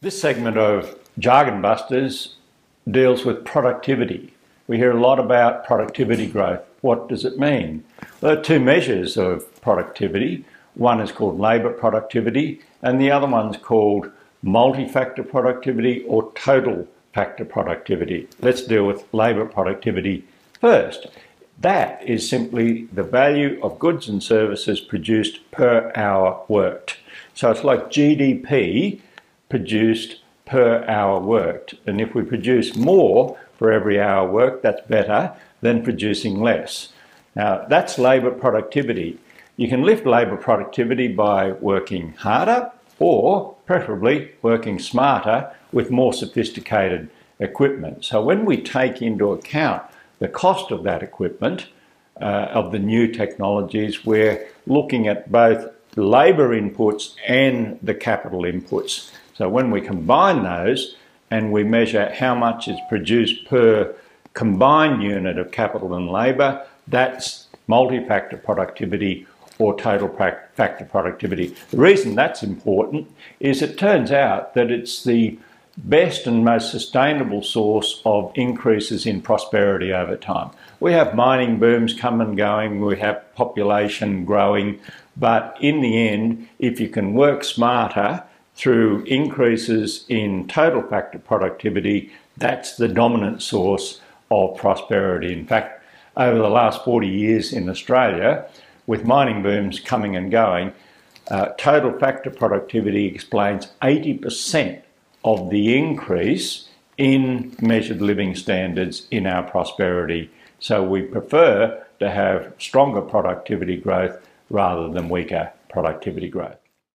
This segment of Jargon Busters deals with productivity. We hear a lot about productivity growth. What does it mean? Well, there are two measures of productivity. One is called labour productivity and the other one's called multi-factor productivity or total factor productivity. Let's deal with labour productivity first. That is simply the value of goods and services produced per hour worked. So it's like GDP produced per hour worked. And if we produce more for every hour worked, that's better than producing less. Now, that's labour productivity. You can lift labour productivity by working harder or preferably working smarter with more sophisticated equipment. So when we take into account the cost of that equipment, of the new technologies, we're looking at both labour inputs and the capital inputs. So when we combine those and we measure how much is produced per combined unit of capital and labour, that's multi-factor productivity or total factor productivity. The reason that's important is it turns out that it's the best and most sustainable source of increases in prosperity over time. We have mining booms come and going, we have population growing, but in the end, if you can work smarter through increases in total factor productivity, that's the dominant source of prosperity. In fact, over the last 40 years in Australia, with mining booms coming and going, total factor productivity explains 80% of the increase in measured living standards in our prosperity. So we prefer to have stronger productivity growth rather than weaker productivity growth.